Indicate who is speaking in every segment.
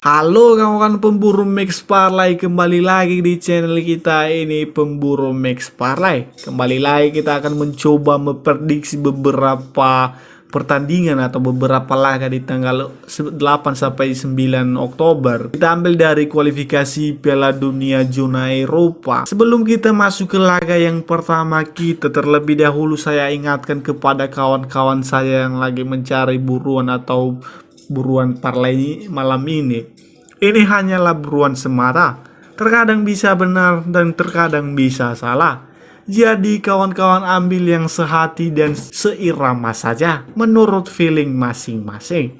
Speaker 1: Halo kawan-kawan pemburu Max Parlay, kembali lagi di channel kita ini, pemburu Max Parlay. Kembali lagi kita akan mencoba memprediksi beberapa pertandingan atau beberapa laga di tanggal 8 sampai 9 Oktober. Kita ambil dari kualifikasi Piala Dunia zona Eropa. Sebelum kita masuk ke laga yang pertama kita, terlebih dahulu saya ingatkan kepada kawan-kawan saya yang lagi mencari buruan atau buruan parlay malam ini. Ini hanyalah buruan semata. Terkadang bisa benar dan terkadang bisa salah. Jadi kawan-kawan ambil yang sehati dan seirama saja menurut feeling masing-masing.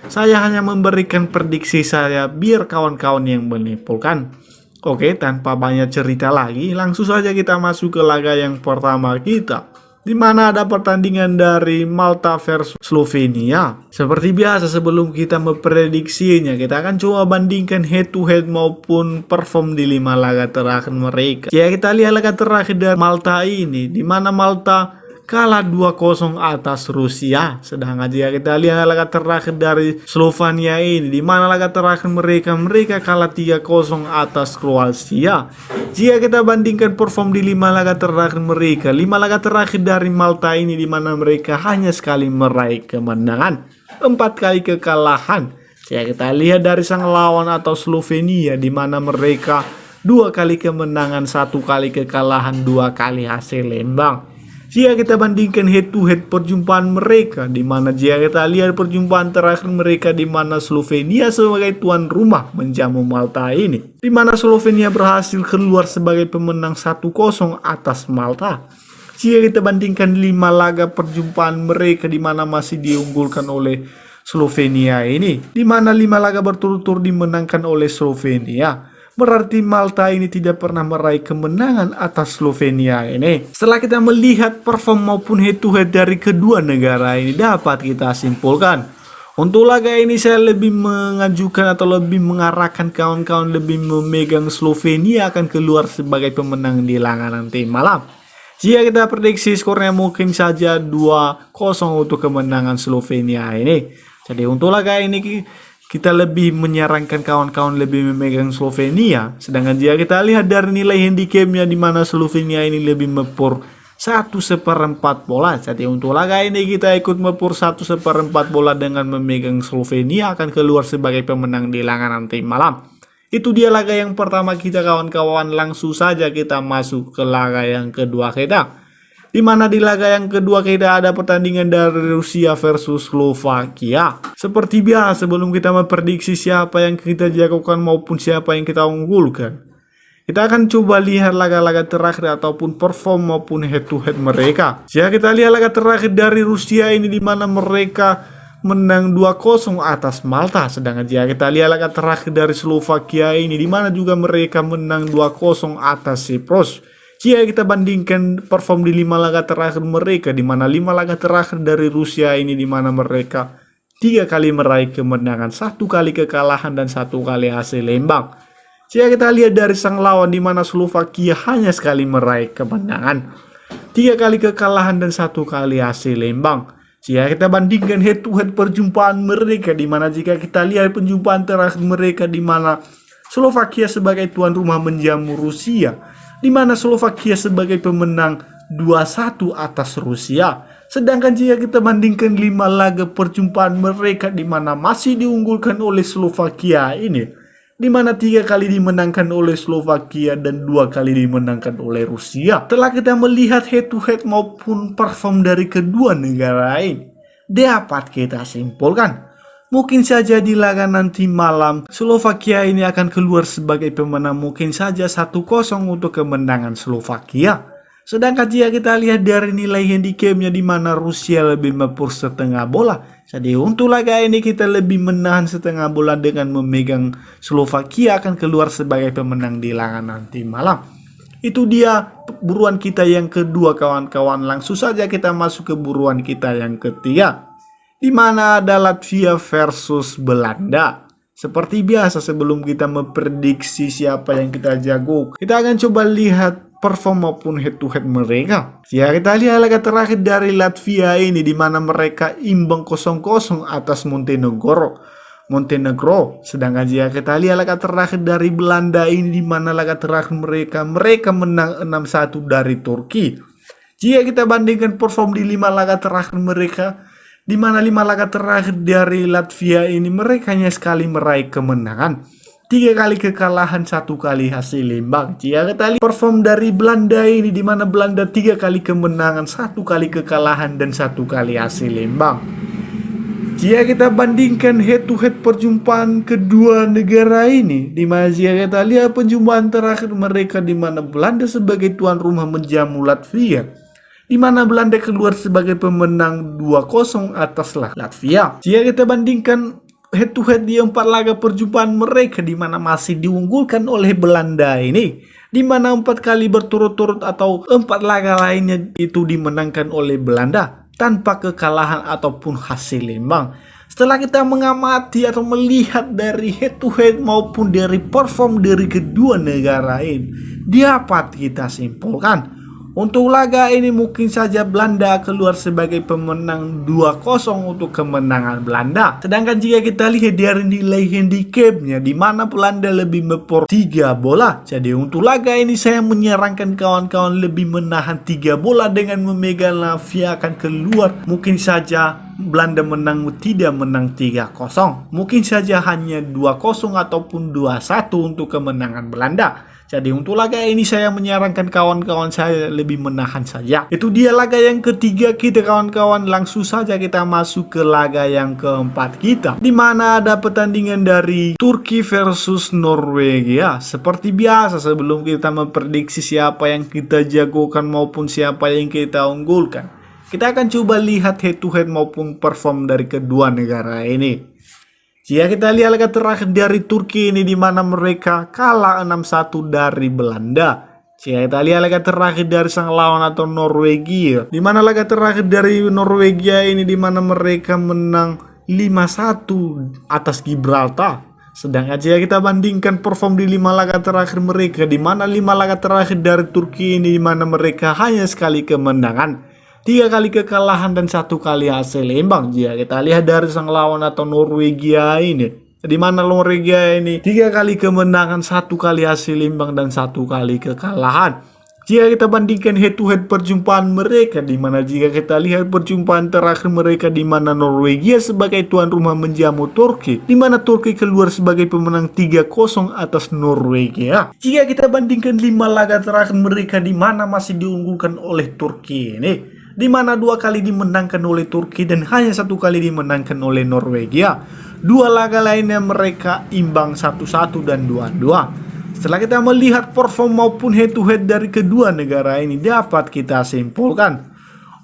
Speaker 1: Saya hanya memberikan prediksi saya biar kawan-kawan yang menyimpulkan. Oke, tanpa banyak cerita lagi, langsung saja kita masuk ke laga yang pertama kita, di mana ada pertandingan dari Malta versus Slovenia. Seperti biasa sebelum kita memprediksinya, kita akan coba bandingkan head to head maupun perform di 5 laga terakhir mereka. Ya, kita lihat laga terakhir dari Malta ini, di mana Malta kalah 2-0 atas Rusia. Sedangkan jika kita lihat laga terakhir dari Slovenia ini, di mana laga terakhir mereka kalah 3-0 atas Kroasia. Jika kita bandingkan perform di 5 laga terakhir mereka, 5 laga terakhir dari Malta ini, di mana mereka hanya sekali meraih kemenangan, 4 kali kekalahan. Jika kita lihat dari sang lawan atau Slovenia, di mana mereka 2 kali kemenangan, 1 kali kekalahan, 2 kali hasil imbang. Jika kita bandingkan head to head perjumpaan mereka, di mana jika kita lihat perjumpaan terakhir mereka, di mana Slovenia sebagai tuan rumah menjamu Malta ini, di mana Slovenia berhasil keluar sebagai pemenang 1-0 atas Malta. Jika kita bandingkan 5 laga perjumpaan mereka, di mana masih diunggulkan oleh Slovenia ini, di mana 5 laga berturut-turut dimenangkan oleh Slovenia, berarti Malta ini tidak pernah meraih kemenangan atas Slovenia ini. Setelah kita melihat perform maupun head to head dari kedua negara ini, dapat kita simpulkan, untuk laga ini saya lebih mengajukan atau lebih mengarahkan kawan-kawan lebih memegang Slovenia akan keluar sebagai pemenang di laga nanti malam. Jika kita prediksi skornya mungkin saja 2-0 untuk kemenangan Slovenia ini. Jadi untuk laga ini kita lebih menyarankan kawan-kawan lebih memegang Slovenia. Sedangkan jika kita lihat dari nilai handicapnya, di mana Slovenia ini lebih mepur 1/4 bola. Jadi untuk laga ini kita ikut mepur 1/4 bola dengan memegang Slovenia akan keluar sebagai pemenang di laga nanti malam. Itu dia laga yang pertama kita kawan-kawan. Langsung saja kita masuk ke laga yang kedua kita, di mana di laga yang kedua kita ada pertandingan dari Rusia versus Slovakia. Seperti biasa sebelum kita memprediksi siapa yang kita jagokan maupun siapa yang kita unggulkan, kita akan coba lihat laga-laga terakhir ataupun perform maupun head to head mereka. Jika kita lihat laga terakhir dari Rusia ini, di mana mereka menang 2-0 atas Malta. Sedangkan jika kita lihat laga terakhir dari Slovakia ini, di mana juga mereka menang 2-0 atas Cyprus. Jika kita bandingkan perform di 5 laga terakhir mereka, di mana 5 laga terakhir dari Rusia ini, di mana mereka 3 kali meraih kemenangan, 1 kali kekalahan dan 1 kali hasil imbang. Jika kita lihat dari sang lawan, di mana Slovakia hanya sekali meraih kemenangan, 3 kali kekalahan dan 1 kali hasil imbang. Jika kita bandingkan head to head perjumpaan mereka, di mana jika kita lihat perjumpaan terakhir mereka, di mana Slovakia sebagai tuan rumah menjamu Rusia, di mana Slovakia sebagai pemenang 2-1 atas Rusia. Sedangkan jika kita bandingkan 5 laga perjumpaan mereka, di mana masih diunggulkan oleh Slovakia ini, di mana 3 kali dimenangkan oleh Slovakia dan 2 kali dimenangkan oleh Rusia. Setelah kita melihat head to head maupun perform dari kedua negara ini, dapat kita simpulkan, mungkin saja di laga nanti malam Slovakia ini akan keluar sebagai pemenang, mungkin saja 1-0 untuk kemenangan Slovakia. Sedangkan jika kita lihat dari nilai handicapnya, di mana Rusia lebih mepur setengah bola. Jadi untuk laga ini kita lebih menahan setengah bola dengan memegang Slovakia akan keluar sebagai pemenang di laga nanti malam. Itu dia buruan kita yang kedua kawan-kawan. Langsung saja kita masuk ke buruan kita yang ketiga, di mana ada Latvia versus Belanda. Seperti biasa sebelum kita memprediksi siapa yang kita jago, kita akan coba lihat perform maupun head to head mereka. Jika kita lihat laga terakhir dari Latvia ini, di mana mereka imbang 0-0 atas Montenegro. Montenegro. Sedangkan jika kita lihat laga terakhir dari Belanda ini, di mana laga terakhir mereka menang 6-1 dari Turki. Jika kita bandingkan perform di 5 laga terakhir mereka, di mana 5 laga terakhir dari Latvia ini mereka hanya sekali meraih kemenangan, 3 kali kekalahan, 1 kali hasil imbang. Jika kita lihat perform dari Belanda ini, di mana Belanda 3 kali kemenangan, 1 kali kekalahan, dan 1 kali hasil imbang. Jika kita bandingkan head to head perjumpaan kedua negara ini, di mana jika kita lihat perjumpaan terakhir mereka, di mana Belanda sebagai tuan rumah menjamu Latvia, di mana Belanda keluar sebagai pemenang 2-0 atas Latvia. Jika kita bandingkan head to head di 4 laga perjumpaan mereka, di mana masih diunggulkan oleh Belanda ini, di mana 4 kali berturut-turut atau 4 laga lainnya itu dimenangkan oleh Belanda tanpa kekalahan ataupun hasil imbang. Setelah kita mengamati atau melihat dari head to head maupun dari perform dari kedua negara ini, dapat kita simpulkan untuk laga ini mungkin saja Belanda keluar sebagai pemenang 2-0 untuk kemenangan Belanda. Sedangkan jika kita lihat dari nilai handicapnya, di mana Belanda lebih mepor 3 bola. Jadi untuk laga ini saya menyarankan kawan-kawan lebih menahan 3 bola dengan memegang Latvia akan keluar. Mungkin saja Belanda menang, tidak menang 3-0. Mungkin saja hanya 2-0 ataupun 2-1 untuk kemenangan Belanda. Jadi untuk laga ini saya menyarankan kawan-kawan saya lebih menahan saja. Itu dia laga yang ketiga kita kawan-kawan. Langsung saja kita masuk ke laga yang keempat kita, di mana ada pertandingan dari Turki versus Norwegia. Seperti biasa sebelum kita memprediksi siapa yang kita jagokan maupun siapa yang kita unggulkan, kita akan coba lihat head to head maupun perform dari kedua negara ini. Jika kita lihat laga terakhir dari Turki ini, di mana mereka kalah 6-1 dari Belanda. Jika kita lihat laga terakhir dari sang lawan atau Norwegia, di mana laga terakhir dari Norwegia ini, di mana mereka menang 5-1 atas Gibraltar. Sedangkan jika kita bandingkan perform di 5 laga terakhir mereka, di mana 5 laga terakhir dari Turki ini, di mana mereka hanya sekali kemenangan, 3 kali kekalahan, dan 1 kali hasil imbang. Jika kita lihat dari sang lawan atau Norwegia ini, di mana Norwegia ini 3 kali kemenangan, 1 kali hasil imbang, dan 1 kali kekalahan. Jika kita bandingkan head to head perjumpaan mereka, di mana jika kita lihat perjumpaan terakhir mereka, di mana Norwegia sebagai tuan rumah menjamu Turki, di mana Turki keluar sebagai pemenang 3-0 atas Norwegia. Jika kita bandingkan 5 laga terakhir mereka, di mana masih diunggulkan oleh Turki ini, di mana 2 kali dimenangkan oleh Turki dan hanya 1 kali dimenangkan oleh Norwegia. 2 laga lainnya mereka imbang 1-1 dan 2-2. Setelah kita melihat perform maupun head to head dari kedua negara ini, dapat kita simpulkan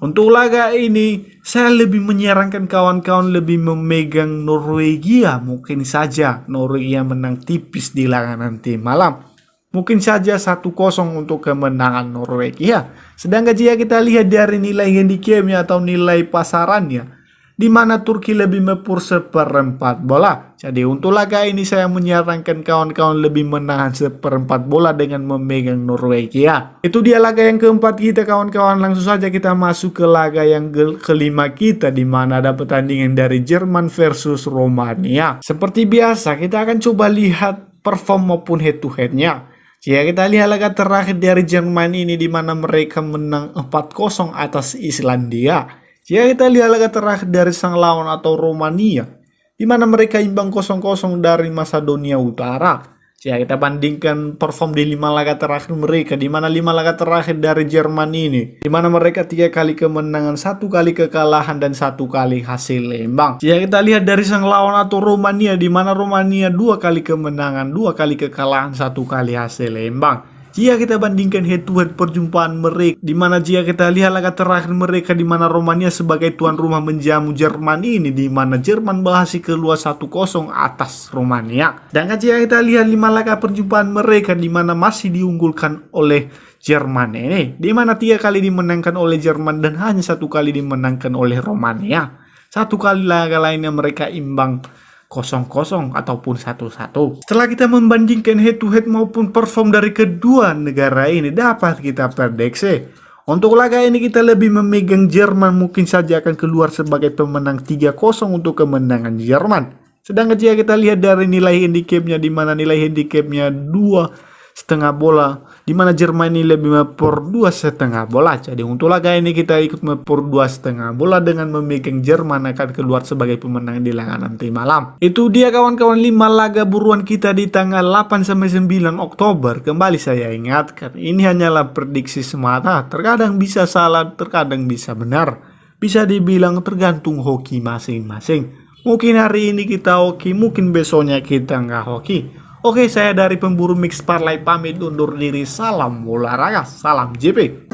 Speaker 1: untuk laga ini saya lebih menyarankan kawan-kawan lebih memegang Norwegia. Mungkin saja Norwegia menang tipis di laga nanti malam. Mungkin saja 1-0 untuk kemenangan Norwegia. Sedangkan jika kita lihat dari nilai handicapnya atau nilai pasarannya, di mana Turki lebih mepur 1/4 bola. Jadi untuk laga ini saya menyarankan kawan-kawan lebih menahan 1/4 bola dengan memegang Norwegia. Itu dia laga yang keempat kita kawan-kawan. Langsung saja kita masuk ke laga yang kelima kita, di mana ada pertandingan dari Jerman versus Romania. Seperti biasa kita akan coba lihat perform maupun head to headnya. Jika kita lihat laga terakhir dari Jerman ini, di mana mereka menang 4-0 atas Islandia. Jika kita lihat laga terakhir dari sang lawan atau Romania, di mana mereka imbang 0-0 dari Macedonia Utara. Jika kita bandingkan perform di 5 laga terakhir mereka, di mana 5 laga terakhir dari Jerman ini, di mana mereka 3 kali kemenangan, 1 kali kekalahan, dan 1 kali hasil imbang. Jika kita lihat dari sang lawan atau Romania, di mana Romania 2 kali kemenangan, 2 kali kekalahan, 1 kali hasil imbang. Jika kita bandingkan head to head perjumpaan mereka, di mana jika kita lihat laga terakhir mereka, di mana Romania sebagai tuan rumah menjamu Jerman ini, di mana Jerman berhasil keluar 1-0 atas Romania. Dan jika kita lihat 5 laga perjumpaan mereka, di mana masih diunggulkan oleh Jerman ini, di mana 3 kali dimenangkan oleh Jerman dan hanya 1 kali dimenangkan oleh Romania. 1 kali laga lainnya mereka imbang 0-0 ataupun 1-1. Setelah kita membandingkan head to head maupun perform dari kedua negara ini, dapat kita prediksi untuk laga ini kita lebih memegang Jerman. Mungkin saja akan keluar sebagai pemenang 3-0 untuk kemenangan Jerman. Sedangkan jika kita lihat dari nilai handicapnya, di mana nilai handicapnya 2,5 bola, di mana Jerman ini lebih mepor 2,5 bola. Jadi untuk laga ini kita ikut mepor 2,5 bola dengan memegang Jerman akan keluar sebagai pemenang di laga nanti malam. Itu dia kawan-kawan 5 laga buruan kita di tanggal 8-9 Oktober. Kembali saya ingatkan, ini hanyalah prediksi semata. Terkadang bisa salah, terkadang bisa benar. Bisa dibilang tergantung hoki masing-masing. Mungkin hari ini kita hoki, mungkin besoknya kita nggak hoki. Oke, saya dari pemburu Mix Parlay pamit undur diri. Salam olahraga, salam JP.